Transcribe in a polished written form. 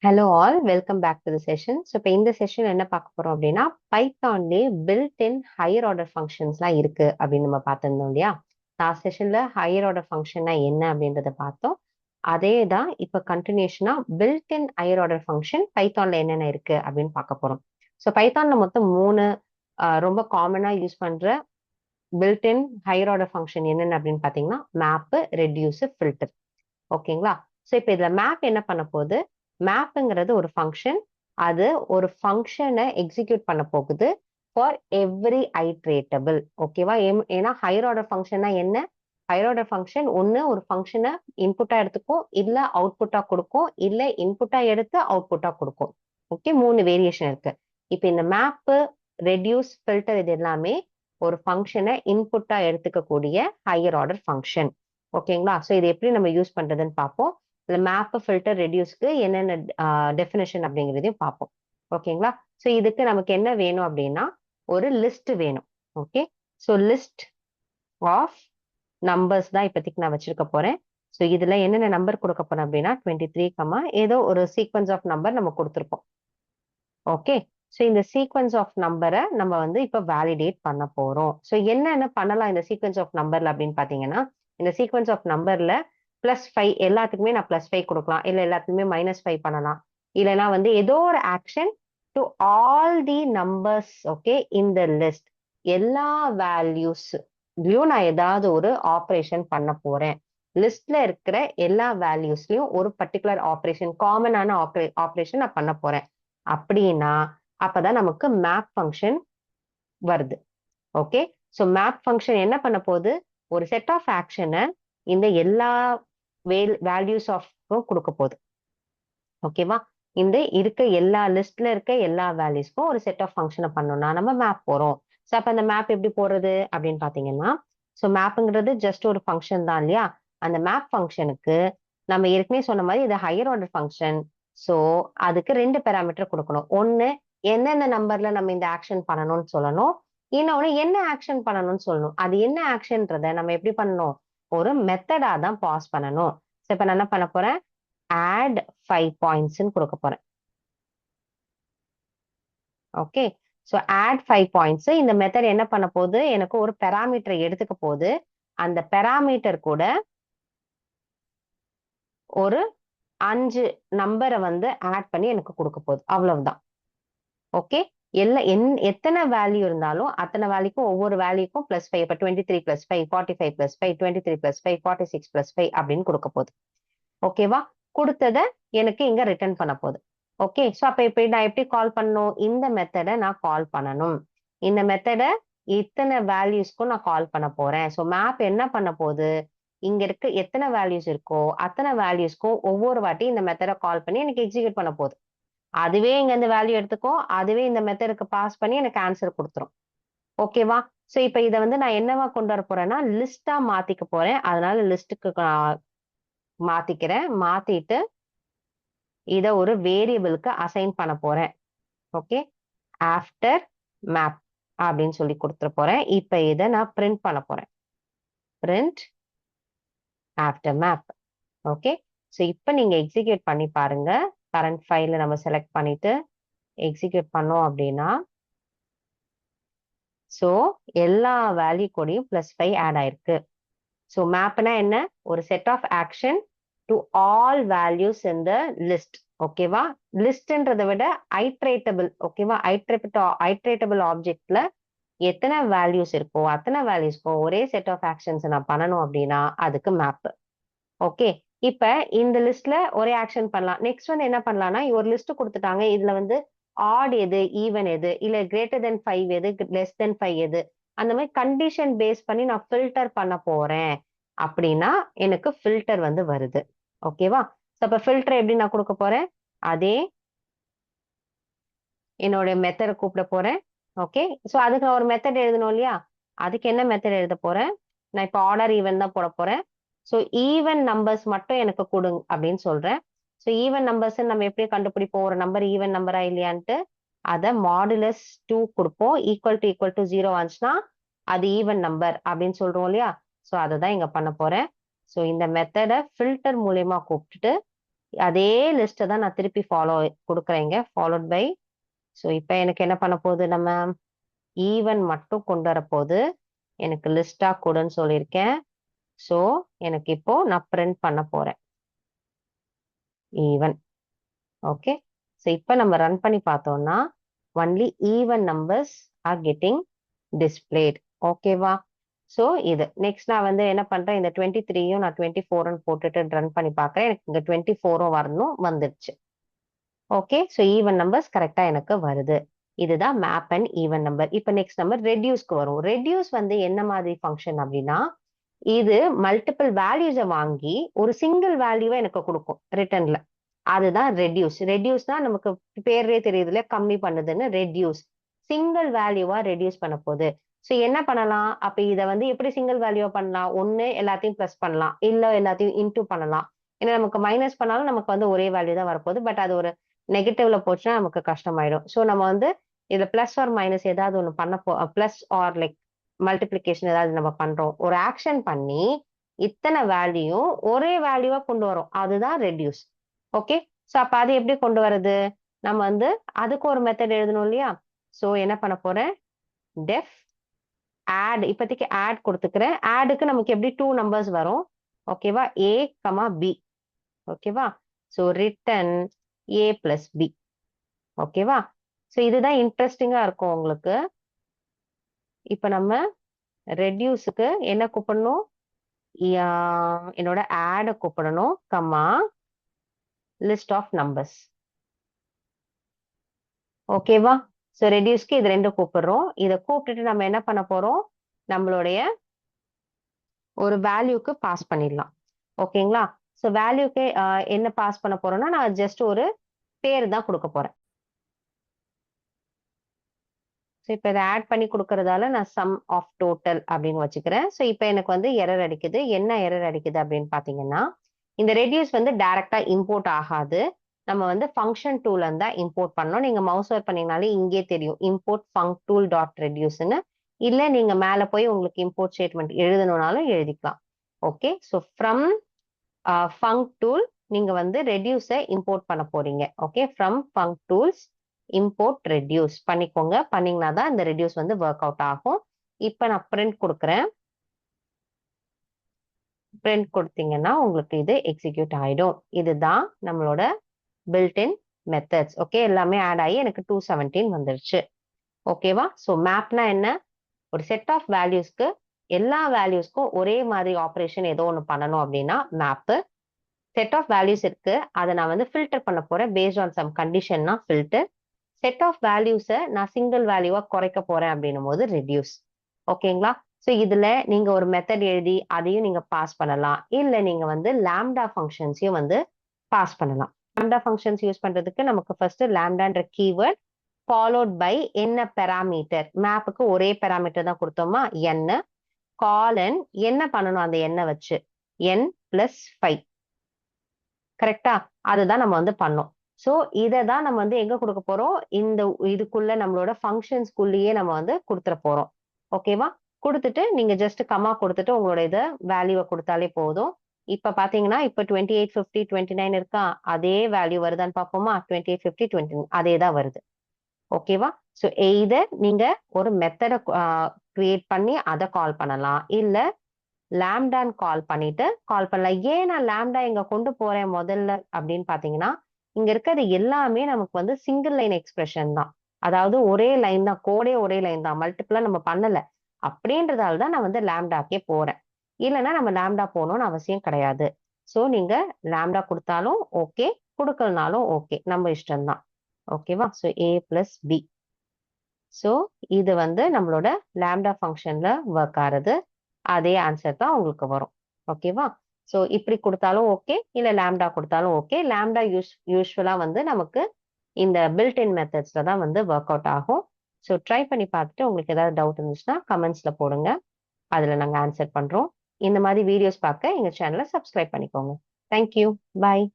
Hello all welcome back to the session. So இப்போ இந்த session என்ன பார்க்க போறோம் அப்படின்னா பைத்தான்லேயே பில்ட் இன் ஹையர் ஆர்டர் ஃபங்க்ஷன்ஸ்லாம் இருக்கு அப்படின்னு நம்ம பார்த்துருந்தோம் இல்லையா. லாஸ்ட் செஷன்ல ஹையர் ஆர்டர் ஃபங்க்ஷன்னா என்ன அப்படின்றத பார்த்தோம். அதே தான் இப்போ கண்டினியூஷனா built in higher order function பைத்தான்ல என்னென்ன இருக்கு அப்படின்னு பார்க்க போறோம். ஸோ பைத்தான்ல மொத்தம் 3 ரொம்ப காமனா யூஸ் பண்ற build in higher order function என்னென்ன அப்படின்னு பார்த்தீங்கன்னா மேப்பு, ரெடியூஸ், ஃபில்டர். ஓகேங்களா. ஸோ இப்போ இதுல மேப் என்ன பண்ண போகுது, மேப்புங்கிறது ஒரு ஃபங்க்ஷன். அது ஒரு ஃபங்க்ஷனை எக்ஸிக்யூட் பண்ண போகுது ஃபார் எவ்ரி ஐட்ரேட்டபிள். ஓகேவா. ஏன்னா ஹையர் ஆர்டர் ஃபங்க்ஷன்னா என்ன, ஹையர் ஆர்டர் ஃபங்க்ஷன் ஒன்று ஒரு ஃபங்க்ஷனை இன்புட்டா எடுத்துக்கும், இல்லை அவுட்புட்டா கொடுக்கும், இல்லை இன்புட்டா எடுத்து அவுட்புட்டா கொடுக்கும். ஓகே, 3 வேரியேஷன் இருக்கு. இப்போ இந்த மேப்பு, ரெடியூஸ், ஃபில்டர் இது எல்லாமே ஒரு ஃபங்க்ஷனை இன்புட்டா எடுத்துக்கக்கூடிய ஹையர் ஆர்டர் ஃபங்க்ஷன். ஓகேங்களா. ஸோ இது எப்படி நம்ம யூஸ் பண்றதுன்னு பார்ப்போம். இந்த மேப், ஃபில்டர், ரெடியூஸ்க்கு என்னென்ன டெஃபினேஷன் அப்படிங்கிறதையும் பார்ப்போம். ஓகேங்களா. ஸோ இதுக்கு நமக்கு என்ன வேணும் அப்படின்னா ஒரு லிஸ்ட் வேணும். Okay. So list of numbers தான் இப்போதைக்கு நான் வச்சிருக்க போறேன். ஸோ இதுல என்னென்ன நம்பர் கொடுக்க போறேன் அப்படின்னா 23, ஏதோ ஒரு சீக்வன்ஸ் ஆஃப் நம்பர் நம்ம கொடுத்துருப்போம். ஓகே. ஸோ இந்த சீக்வன்ஸ் ஆஃப் நம்பரை நம்ம வந்து இப்போ வேலிடேட் பண்ண போறோம். ஸோ என்னென்ன பண்ணலாம் இந்த சீக்வன்ஸ் ஆஃப் நம்பர்ல அப்படின்னு பாத்தீங்கன்னா, இந்த சீக்வன்ஸ் ஆஃப் நம்பர்ல +5 எல்லாத்துக்குமே நான் +5 கொடுக்கலாம், இல்லை எல்லாத்துக்குமே -5 பண்ணலாம், இல்லைன்னா வந்து ஏதோ ஒரு action to all the numbers. Okay. இந்த லிஸ்ட் எல்லா வேல்யூஸ்லயும் நான் ஏதாவது ஒரு ஆப்ரேஷன் பண்ண போறேன். லிஸ்ட்ல இருக்கிற எல்லா வேல்யூஸ்லயும் ஒரு பர்டிகுலர் ஆப்ரேஷன், காமனான ஆப்ரேஷன் நான் பண்ண போறேன். அப்படின்னா அப்பதான் நமக்கு மேப் ஃபங்க்ஷன் வருது. ஓகே. ஸோ மேப் ஃபங்க்ஷன் என்ன பண்ண போகுது, ஒரு செட் ஆஃப் ஆக்ஷனை இந்த எல்லா வேல்யூஸ் ஆஃப் கொடுக்க போகுது. ஓகேவா. இந்த இருக்க எல்லா லிஸ்ட்ல இருக்க எல்லா வேல்யூஸ்க்கும் ஒரு செட் ஆஃப் ஃபங்க்ஷனை பண்ணோம்னா நம்ம மேப் போறோம். ஸோ அப்ப அந்த மேப் எப்படி போடுறது அப்படின்னு பாத்தீங்கன்னா, ஸோ மேப்புங்கிறது ஜஸ்ட் ஒரு ஃபங்க்ஷன் தான் இல்லையா. அந்த மேப் ஃபங்க்ஷனுக்கு நம்ம ஏற்கனவே சொன்ன மாதிரி இது ஹையர் ஆர்டர் ஃபங்க்ஷன். ஸோ அதுக்கு 2 பேராமீட்டர் கொடுக்கணும். ஒன்னு என்னென்ன நம்பர்ல நம்ம இந்த ஆக்ஷன் பண்ணணும்னு சொல்லணும், இன்னொன்னு என்ன ஆக்ஷன் பண்ணணும்னு சொல்லணும். அது என்ன ஆக்ஷன்றத நம்ம எப்படி பண்ணணும், ஒரு மெத்தடா தான் பாஸ் பண்ணணும். ஸோ இப்ப நான் என்ன பண்ண போறேன், add 5 points கொடுக்க போறேன். ஓகே. ஸோ add 5 points இந்த மெத்தட் என்ன பண்ண போகுது, எனக்கு ஒரு பெராமீட்டரை எடுத்துக்க போகுது. அந்த பெராமீட்டர் கூட ஒரு 5 நம்பரை வந்து ஆட் பண்ணி எனக்கு கொடுக்க போகுது. அவ்வளவுதான். ஓகே. எத்தனை வேல்யூ இருந்தாலும் அத்தனை வேல்யூக்கும் ஒவ்வொரு வேல்யூக்கும் +5. இப்போ 23 +5 45 +5 23 +5 46 +5 அப்படின்னு கொடுக்க போகுது. ஓகேவா. கொடுத்ததை எனக்கு இங்க ரிட்டர்ன் பண்ண போகுது. ஓகே. ஸோ அப்ப இப்ப நான் எப்படி கால் பண்ணணும், இந்த மெத்தடை நான் கால் பண்ணணும். இந்த மெத்தடை இத்தனை வேல்யூஸ்க்கும் நான் கால் பண்ண போறேன். ஸோ மேப் என்ன பண்ண போகுது, இங்க இருக்க எத்தனை வேல்யூஸ் இருக்கோ அத்தனை வேல்யூஸ்க்கும் ஒவ்வொரு வாட்டி இந்த மெத்தடை கால் பண்ணி எனக்கு எக்ஸிக்யூட் பண்ண போகுது. அதுவே இங்க இந்த வேல்யூ எடுத்துக்கும், அதுவே இந்த மெத்தடுக்கு பாஸ் பண்ணி எனக்கு ஆன்சர் கொடுத்துரும். ஓகேவா. ஸோ இப்ப இதை வந்து நான் என்னவா கொண்டு வர போறேன்னா லிஸ்டா மாத்திக்க போறேன். அதனால லிஸ்ட்டுக்கு மாத்திக்கிறேன். மாத்திட்டு இதை ஒரு வேரியபிளுக்கு அசைன் பண்ண போறேன். ஓகே. ஆஃப்டர் மேப் அப்படின்னு சொல்லி கொடுத்துட போறேன். இப்ப இதை நான் பிரிண்ட் பண்ண போறேன். Print after map. Okay. So இப்போ நீங்க எக்ஸிக்யூட் பண்ணி பாருங்க. கரண்ட் ஃபைல நம்ம செலக்ட் பண்ணிட்டு எக்ஸிக்யூட் பண்ணோம் அப்படின்னா, ஸோ எல்லா வேல்யூ கூடயும் +5 ஆட் ஆயிருக்கு. ஸோ மேப்னா என்ன, ஒரு set of action to all values in the list. ஓகேவா. லிஸ்ட்ன்றதை விட ஐட்ரேட்டபிள். ஓகேவா. ஐட்ரேட்டபிள் ஆப்ஜெக்ட்ல எத்தனை வேல்யூஸ் இருக்கோ அத்தனை வேல்யூஸ்க்கும் ஒரே செட் ஆஃப் ஆக்ஷன்ஸ் நான் பண்ணணும் அப்படின்னா அதுக்கு மேப். ஓகே. இப்ப இந்த லிஸ்ட்ல ஒரே ஆக்ஷன் பண்ணலாம். நெக்ஸ்ட் வந்து என்ன பண்ணலாம்னா, ஒரு லிஸ்ட் கொடுத்துட்டாங்க, இதுல வந்து ஆட் எது, ஈவன் எது, இல்ல கிரேட்டர் தென் 5 எது, லெஸ் தென் 5 எது, அந்த மாதிரி கண்டிஷன் பேஸ் பண்ணி நான் ஃபில்டர் பண்ண போறேன் அப்படின்னா எனக்கு ஃபில்டர் வந்து வருது. ஓகேவா. அப்ப ஃபில்டர் எப்படி நான் கொடுக்க போறேன், அதே என்னோட மெத்தடை கூப்பிட போறேன். ஓகே. ஸோ அதுக்கு நான் ஒரு மெத்தட் எழுதணும் இல்லையா. அதுக்கு என்ன மெத்தட் எழுத போறேன், நான் இப்போ ஆர்டர் ஈவன் தான் போட போறேன். ஸோ ஈவன் நம்பர்ஸ் மட்டும் எனக்கு கொடுங்க அப்படின்னு சொல்றேன். ஸோ ஈவன் நம்பர்ஸ் நம்ம எப்படி கண்டுபிடிப்போம், ஒரு நம்பர் ஈவன் நம்பரா இல்லையான்ட்டு, அதை -2 கொடுப்போம். ஈக்குவல் டு 0 வந்துச்சுன்னா அது ஈவன் நம்பர் அப்படின்னு சொல்றோம் இல்லையா. ஸோ அதை தான் இங்க பண்ண போறேன். ஸோ இந்த மெத்தடை ஃபில்டர் மூலியமா கூப்பிட்டுட்டு அதே லிஸ்ட்டை தான் நான் திருப்பி கொடுக்குறேங்க, ஃபாலோட் பை. ஸோ இப்போ எனக்கு என்ன பண்ண போகுது, நம்ம ஈவன் மட்டும் கொண்டு வரப்போகுது. எனக்கு லிஸ்டா கொடுன்னு சொல்லியிருக்கேன். ஸோ எனக்கு இப்போ நான் பிரிண்ட் பண்ண போறேன் ஈவன். ஓகே, ஸோ இப்போ நம்ம ரன் பண்ணி பார்த்தோம்னா only even numbers are getting displayed. ஓகேவா? ஸோ இது நெக்ஸ்ட் நான் வந்து என்ன பண்றேன், இந்த 23யும் நான் 24ன்னு போட்டுட்டு ரன் பண்ணி பார்க்குறேன். எனக்கு இங்க 24ம் வரணும், வந்துருச்சு. ஓகே, ஸோ ஈவன் நம்பர்ஸ் கரெக்டா எனக்கு வருது. இதுதான் மேப் அண்ட் ஈவன் நம்பர். இப்போ நெக்ஸ்ட் நம்பர் ரெடியூஸ்க்கு வரும். ரெடியூஸ் வந்து என்ன மாதிரி ஃபங்க்ஷன் அப்படின்னா, இது மல்டிபிள் வேல்யூஸை வாங்கி ஒரு சிங்கிள் வேல்யூவை எனக்கு கொடுக்கும் ரிட்டர்ன்ல. அதுதான் ரெடியூஸ். ரெடியூஸ்னா நமக்கு பேரே தெரியுது இல்லையா, கம்மி பண்ணுதுன்னு. ரெடியூஸ் சிங்கிள் வேல்யூவா ரெடியூஸ் பண்ண போகுது. ஸோ என்ன பண்ணலாம், அப்ப இதை வந்து எப்படி சிங்கிள் வேல்யூவா பண்ணலாம்? ஒன்னு எல்லாத்தையும் பிளஸ் பண்ணலாம், இல்ல எல்லாத்தையும் இன்டூ பண்ணலாம். ஏன்னா நமக்கு மைனஸ் பண்ணாலும் நமக்கு வந்து ஒரே வேல்யூ தான் வரப்போகுது. பட் அது ஒரு நெகட்டிவ்ல போச்சுன்னா நமக்கு கஷ்டமாயிடும். ஸோ நம்ம வந்து இதுல பிளஸ் ஆர் மைனஸ் ஏதாவது ஒன்று பண்ண பிளஸ் ஆர் லைக் மல்டிப்ளிகேஷன் ஏதாவது நம்ம பண்றோம், ஒரு ஆக்ஷன் பண்ணி இத்தனை வேல்யூ ஒரே வேல்யூவா கொண்டு வரும், அதுதான் ரெடியூஸ். ஓகே, ஸோ அப்ப அது எப்படி கொண்டு வர்றது, நம்ம வந்து அதுக்கு ஒரு மெத்தட் எழுதணும் இல்லையா. ஸோ என்ன பண்ண போறேன், டெஃப் ஆட். இப்போதைக்கு ஆட் கொடுத்துக்கிறேன். ஆடுக்கு நமக்கு எப்படி 2 நம்பர்ஸ் வரும். ஓகேவா, ஏ கமா பி. ஓகேவா, ஸோ ரிட்டன் ஏ பிளஸ் பி. ஓகேவா, ஸோ இதுதான் இன்ட்ரெஸ்டிங்கா இருக்கும் உங்களுக்கு. இப்போ நம்ம ரெடியூஸுக்கு என்ன கூப்பிடணும், என்னோட ஆட கூப்பிடணும், கமா லிஸ்ட் ஆஃப் நம்பர்ஸ். ஓகேவா, ஸோ ரெடியூஸ்க்கு இது ரெண்டும் கூப்பிடுறோம். இதை கூப்பிட்டுட்டு நம்ம என்ன பண்ண போறோம், நம்மளுடைய ஒரு வேல்யூக்கு பாஸ் பண்ணிடலாம். ஓகேங்களா, ஸோ வேல்யூக்கு என்ன பாஸ் பண்ண போறோம்னா, நான் ஜஸ்ட் ஒரு பேர் தான் கொடுக்க போறேன். ஸோ இப்போ இதை ஆட் பண்ணி கொடுக்கறதால நான் சம் ஆஃப் டோட்டல் அப்படின்னு வச்சுக்கிறேன். ஸோ இப்போ எனக்கு வந்து எரர் அடிக்குது. என்ன எரர் அடிக்குது அப்படின்னு பார்த்தீங்கன்னா, இந்த ரெடியூஸ் வந்து டைரக்டா இம்போர்ட் ஆகாது. நம்ம வந்து ஃபங்க்ஷன் டூல் இருந்தா இம்போர்ட் பண்ணணும். நீங்க மவுஸ் ஓவர் பண்ணீங்கனாலே இங்கே தெரியும், இம்போர்ட் ஃபங்க் டூல் டாட் ரெடியூஸ்ன்னு. இல்ல நீங்க மேல போய் உங்களுக்கு இம்போர்ட் ஸ்டேட்மெண்ட் எழுதணும்னாலும் எழுதிக்கலாம். Okay, so from funk tool நீங்க வந்து ரெடியூஸை இம்போர்ட் பண்ண போறீங்க. Okay, from funk tools import reduce பண்ணிக்கோங்க. பண்ணீங்கன்னா தான் இந்த ரெடியூஸ் வந்து ஒர்க் அவுட் ஆகும். இப்போ நான் பிரிண்ட் கொடுக்குறேன். பிரிண்ட் கொடுத்தீங்கன்னா உங்களுக்கு இது எக்ஸிக்யூட் ஆயிடும். இதுதான் நம்மளோட பில்ட்-இன் மெத்தட்ஸ். ஓகே, எல்லாமே ஆட் ஆகி எனக்கு 217 வந்துருச்சு. ஓகேவா, ஸோ மேப்னா என்ன, ஒரு செட் ஆஃப் வேல்யூஸ்க்கு எல்லா வேல்யூஸ்க்கும் ஒரே மாதிரி ஆப்ரேஷன் ஏதோ ஒன்று பண்ணணும் அப்படின்னா மேப்பு. செட் ஆஃப் வேல்யூஸ் இருக்கு, அதை நான் வந்து ஃபில்டர் பண்ண போறேன் பேஸ்ட் ஆன் சம் கண்டிஷன்னா ஃபில்டர். செட் ஆஃப் வேல்யூஸை நான் சிங்கிள் வேல்யூவா குறைக்க போறேன் அப்படின்னும் போது ரெடியூஸ். ஓகேங்களா, ஸோ இதுல நீங்க ஒரு மெத்தட் எழுதி அதையும் நீங்க பாஸ் பண்ணலாம். இல்ல நீங்க வந்து லாம்டா ஃபங்க்ஷன்ஸையும் வந்து பாஸ் பண்ணலாம். லாம்டா ஃபங்க்ஷன்ஸ் யூஸ் பண்றதுக்கு நமக்கு ஃபர்ஸ்ட் லாம்டான்ற கீவேர்ட் ஃபாலோட் பை என்ன பெராமீட்டர். மேப்புக்கு ஒரே பெராமீட்டர் தான் கொடுத்தோமா, n. காலன் என்ன பண்ணணும் அந்த எண்ணை வச்சு, n பிளஸ் 5. கரெக்டா, அதுதான் நம்ம வந்து பண்ணோம். ஸோ இதை தான் நம்ம வந்து எங்க கொடுக்க போறோம், இந்த இதுக்குள்ள நம்மளோட ஃபங்க்ஷன்ஸ்குள்ளேயே நம்ம வந்து கொடுத்துட போறோம். ஓகேவா, கொடுத்துட்டு நீங்க ஜஸ்ட் கமா கொடுத்துட்டு உங்களோட இதை வேல்யூவை கொடுத்தாலே போதும். இப்ப பாத்தீங்கன்னா இப்ப 28, 50, 29 இருக்கா, அதே வேல்யூ வருதான்னு பார்ப்போமா. 28, 50, 29 அதே தான் வருது. ஓகேவா, ஸோ எய்தர் நீங்க ஒரு மெத்தடை கிரியேட் பண்ணி அதை கால் பண்ணலாம், இல்ல லாம்டான்னு கால் பண்ணிட்டு கால் பண்ணலாம். ஏன் நான் லாம்டா இங்க கொண்டு போறேன் முதல்ல அப்படின்னு பாத்தீங்கன்னா, இங்க இருக்கிறது எல்லாமே நமக்கு வந்து சிங்கிள் லைன் எக்ஸ்பிரஷன் தான். அதாவது ஒரே லைன் தான், கோடே ஒரே லைன் தான், மல்டிபிளா நம்ம பண்ணல. அப்படின்றதால தான் நான் வந்து லாம்டாக்கே போறேன். இல்லைன்னா நம்ம லாம்டா போகணும்னு அவசியம் கிடையாது. ஸோ நீங்க லாம்டா கொடுத்தாலும் ஓகே, கொடுக்கலனாலும் ஓகே, நம்ம இஷ்டம்தான். ஓகேவா, ஸோ ஏ பிளஸ் பி. ஸோ இது வந்து நம்மளோட லாம்டா ஃபங்க்ஷன்ல ஒர்க் ஆகுறது. அதே ஆன்சர் தான் உங்களுக்கு வரும். ஓகேவா, ஸோ இப்படி கொடுத்தாலும் ஓகே, இல்லை லாம்டா கொடுத்தாலும் ஓகே. லாம்டா யூஸ்வலா வந்து நமக்கு இந்த பில்ட்-இன் மெத்தட்ஸ்ல தான் வந்து ஒர்க் அவுட் ஆகும். ஸோ ட்ரை பண்ணி பார்த்துட்டு உங்களுக்கு ஏதாவது டவுட் இருந்துச்சுன்னா கமெண்ட்ஸ்ல போடுங்க, அதில் நாங்கள் ஆன்சர் பண்றோம். இந்த மாதிரி வீடியோஸ் பார்க்க எங்க சேனலை சப்ஸ்கிரைப் பண்ணிக்கோங்க. தேங்க்யூ, பாய்.